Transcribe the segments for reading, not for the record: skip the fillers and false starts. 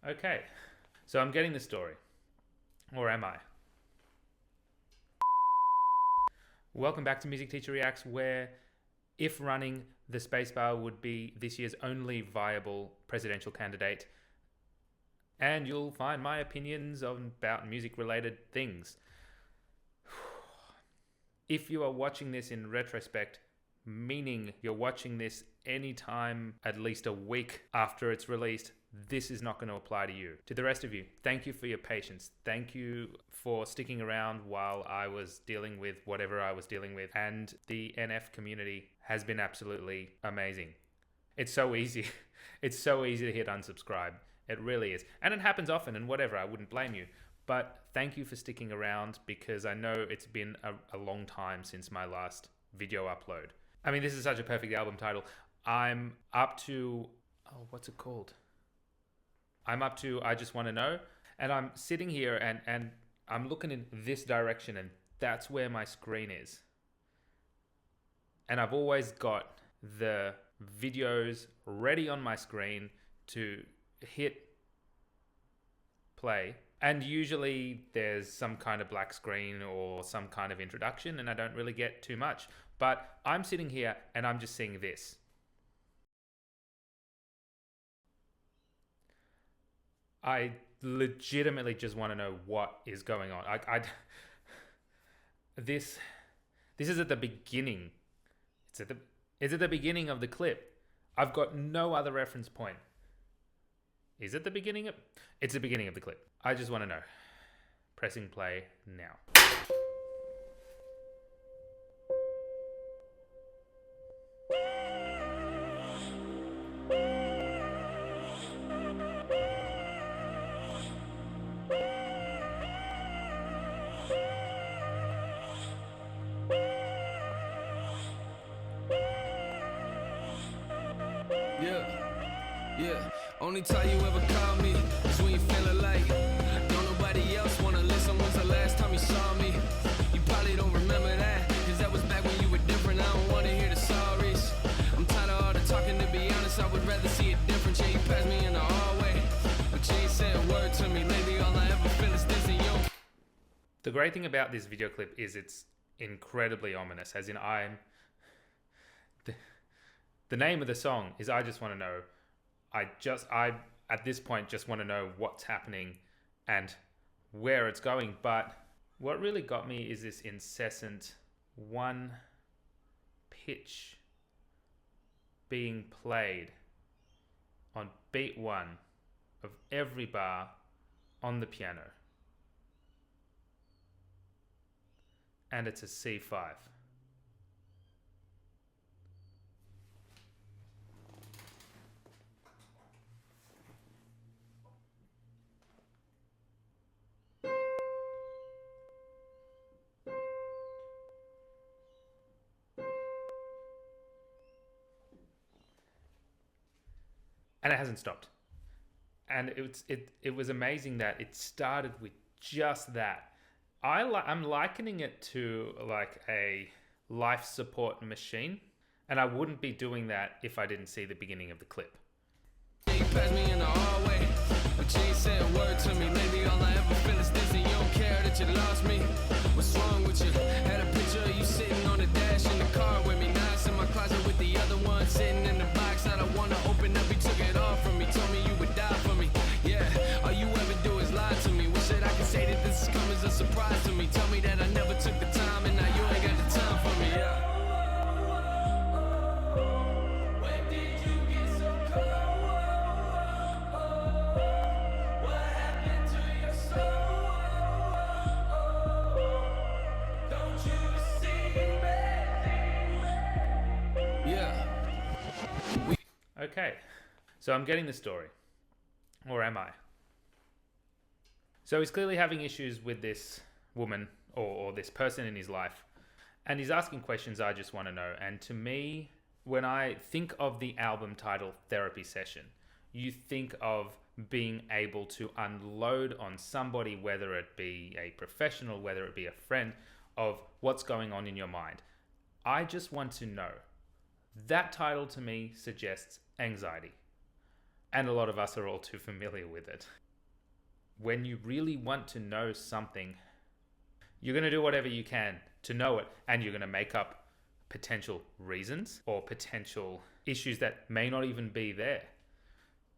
Okay, so I'm getting the story. Or am I? Welcome back to Music Teacher Reacts, where if running, the spacebar would be this year's only viable presidential candidate, and you'll find my opinions about music-related things. If you are watching this in retrospect, meaning you're watching this anytime at least a week after it's released, this is not going to apply to you. To the rest of you, thank you for your patience. Thank you for sticking around while I was dealing with whatever I was dealing with. And the NF community has been absolutely amazing. It's so easy. It's so easy to hit unsubscribe. It really is. And it happens often and whatever, I wouldn't blame you. But thank you for sticking around, because I know it's been a long time since my last video upload. I mean, this is such a perfect album title. I'm up to, what's it called? I'm up to I Just Want to Know. And I'm sitting here and I'm looking in this direction, and that's where my screen is. And I've always got the videos ready on my screen to hit play. And usually there's some kind of black screen or some kind of introduction, and I don't really get too much. But I'm sitting here and I'm just seeing this. I legitimately just want to know what is going on. This is at the beginning. It's at the beginning of the clip. I've got no other reference point. Is it the beginning of? It's the beginning of the clip. I just want to know. Pressing play now. Yeah, only time you ever call me is when you feeling like don't nobody else wanna listen. When's the last time you saw me? You probably don't remember that, cause that was back when you were different. I don't wanna hear the sorries. I'm tired of all the talking, to be honest. I would rather see it different. Yeah, you passed me in the hallway, but you ain't said a word to me lately. All I ever feel is this, and you. The great thing about this video clip is it's incredibly ominous, as in the name of the song is I Just Want to Know. I at this point just want to know what's happening and where it's going. But what really got me is this incessant one pitch being played on beat one of every bar on the piano. And it's a C5. And it hasn't stopped. And it was amazing that it started with just that. I'm likening it to like a life support machine, and I wouldn't be doing that if I didn't see the beginning of the clip. You passed me in the hallway, but you ain't said a word to me lately. All I ever feel is this, and you don't care that you lost me. What's wrong with you? Had a picture of you sitting on the dash in the car with me. Now it's in my closet with the other one sitting in the box that I wanna open up. You took it all from me, told me you would die for me. Yeah, all you ever do is lie to me. Wish that I could say that this has come as a surprise to me. Tell me that I never took the time, and now you ain't got the time for me. Yeah. Okay, so I'm getting the story. Or am I? So he's clearly having issues with this woman or this person in his life. And he's asking questions I just want to know. And to me, when I think of the album title Therapy Session, you think of being able to unload on somebody, whether it be a professional, whether it be a friend, of what's going on in your mind. I just want to know. That title to me suggests anxiety. And a lot of us are all too familiar with it. When you really want to know something, you're going to do whatever you can to know it, and you're going to make up potential reasons or potential issues that may not even be there.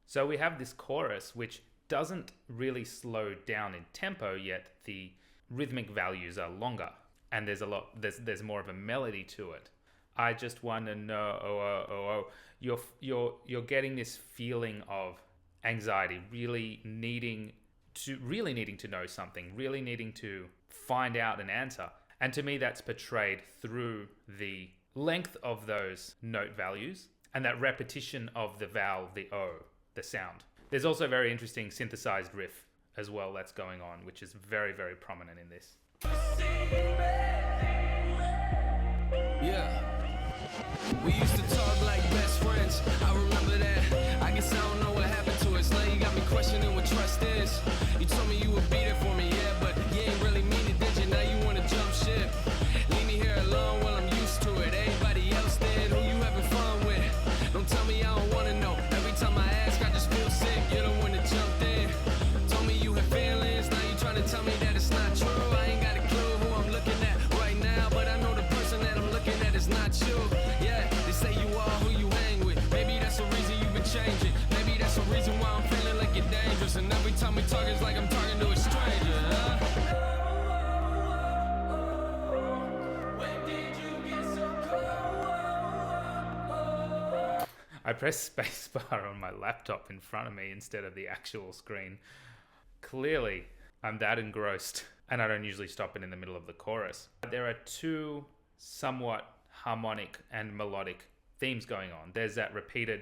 So we have this chorus which doesn't really slow down in tempo, yet the rhythmic values are longer, and there's more of a melody to it. I just want to know, you're getting this feeling of anxiety, really needing to know something, really needing to find out an answer. And to me, that's portrayed through the length of those note values and that repetition of the vowel, the O, the sound. There's also a very interesting synthesized riff as well that's going on, which is very, very prominent in this. Yeah. We used to talk like best friends. I remember that. I guess I don't know what happened to us. Now you got me questioning what trust is. You told me you would be there for me, yeah, but you ain't really mean it, did you? Now you wanna jump ship. Leave me here alone while I'm used to it. Everybody else dead, who you having fun with? Don't tell me I don't wanna know. Every time I ask, I just feel sick. You're the one that jumped in. Told me you had feelings. Now you trying to tell me that it's not true. I ain't got a clue who I'm looking at right now, but I know the person that I'm looking at is not you. Yeah, they say you are who you hang with. Maybe that's the reason you've been changing. Maybe that's the reason why I'm feeling like you're dangerous. And every time we talk, it's like I'm talking to a stranger. When did you get so cold? I pressed spacebar on my laptop in front of me instead of the actual screen. Clearly, I'm that engrossed, and I don't usually stop it in the middle of the chorus. There are two somewhat harmonic and melodic themes going on. There's that repeated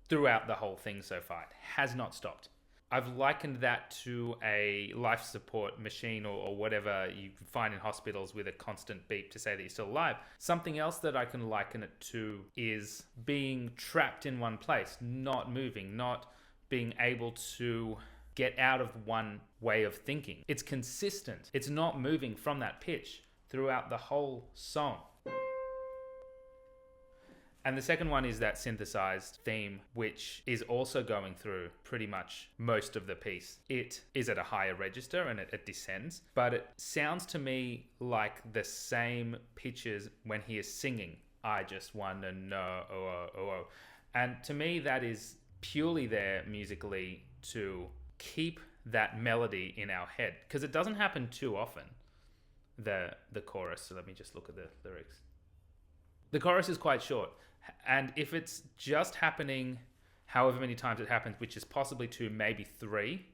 throughout the whole thing so far. It has not stopped. I've likened that to a life support machine or whatever you find in hospitals with a constant beep to say that you're still alive. Something else that I can liken it to is being trapped in one place, not moving, not being able to get out of one way of thinking. It's consistent. It's not moving from that pitch throughout the whole song. And the second one is that synthesized theme, which is also going through pretty much most of the piece. It is at a higher register and it descends, but it sounds to me like the same pitches when he is singing, I just wanna know, oh. And to me, that is purely there musically to keep that melody in our head, because it doesn't happen too often, the chorus. So let me just look at the lyrics. The chorus is quite short. And if it's just happening however many times it happens, which is possibly 2, maybe 3,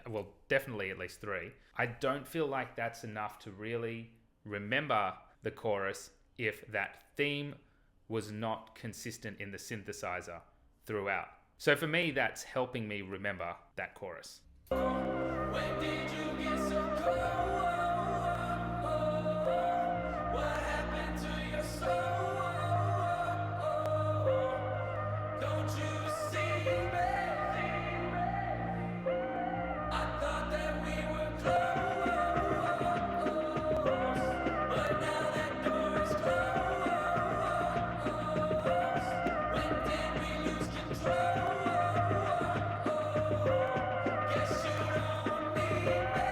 well, definitely at least 3, I don't feel like that's enough to really remember the chorus if that theme was not consistent in the synthesizer throughout. So for me, that's helping me remember that chorus. When did you get so cold? What happened to your soul? Don't you see me? I thought that we were close, but now that door is closed. When did we lose control? Guess you don't need me.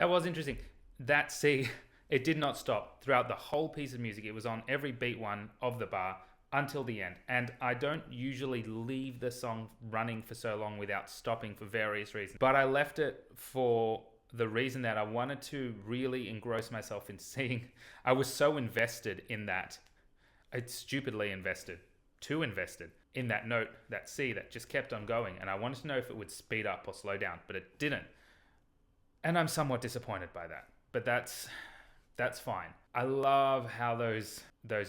That was interesting. That C, it did not stop throughout the whole piece of music. It was on every beat one of the bar until the end. And I don't usually leave the song running for so long without stopping for various reasons. But I left it for the reason that I wanted to really engross myself in seeing. I was so invested in that. It's stupidly invested. Too invested in that note, that C that just kept on going. And I wanted to know if it would speed up or slow down, but it didn't. And I'm somewhat disappointed by that. But that's fine. I love how those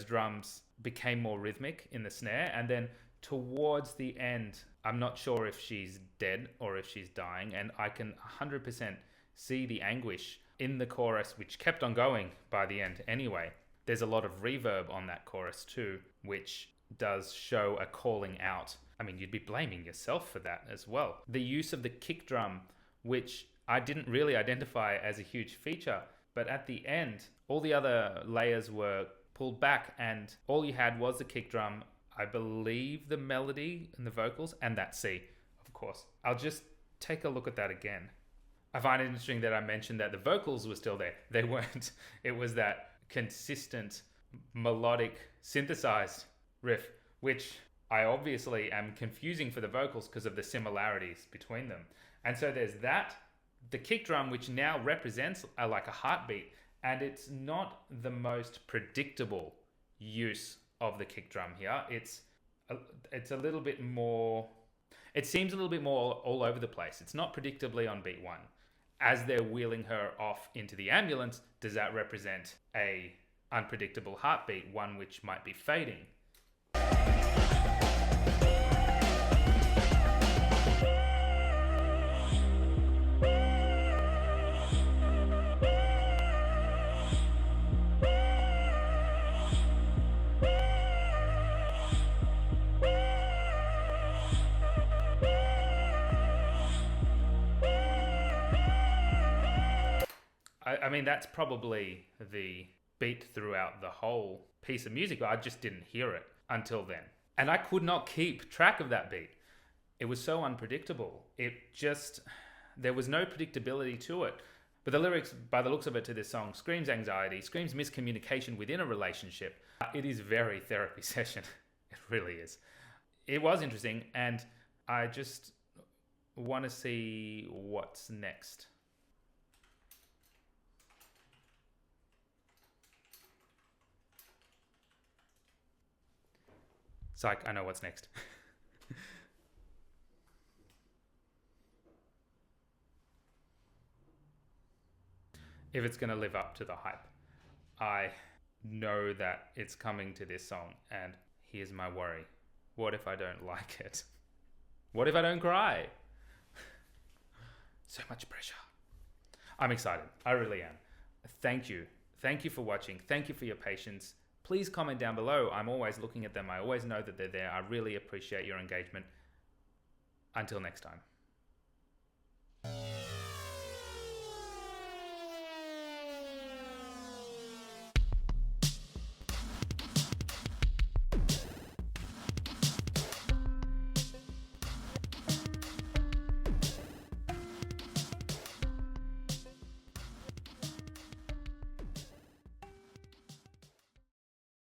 drums became more rhythmic in the snare, and then towards the end, I'm not sure if she's dead or if she's dying, and I can 100% see the anguish in the chorus, which kept on going by the end anyway. There's a lot of reverb on that chorus too, which does show a calling out. I mean, you'd be blaming yourself for that as well. The use of the kick drum, which I didn't really identify as a huge feature, but at the end, all the other layers were pulled back and all you had was the kick drum, I believe the melody and the vocals, and that C, of course. I'll just take a look at that again. I find it interesting that I mentioned that the vocals were still there. They weren't. It was that consistent, melodic, synthesized riff, which I obviously am confusing for the vocals because of the similarities between them. And so there's that, the kick drum, which now represents like a heartbeat, and it's not the most predictable use of the kick drum here. It's a little bit more, it seems a little bit more all over the place. It's not predictably on beat one. As they're wheeling her off into the ambulance, does that represent a unpredictable heartbeat, one which might be fading? I mean, that's probably the beat throughout the whole piece of music. I just didn't hear it until then. And I could not keep track of that beat. It was so unpredictable. There was no predictability to it. But the lyrics, by the looks of it, to this song screams anxiety, screams miscommunication within a relationship. It is very therapy session. It really is. It was interesting, and I just want to see what's next. Psych, I know what's next. If it's going to live up to the hype. I know that it's coming to this song, and here's my worry. What if I don't like it? What if I don't cry? So much pressure. I'm excited. I really am. Thank you. Thank you for watching. Thank you for your patience. Please comment down below. I'm always looking at them. I always know that they're there. I really appreciate your engagement. Until next time.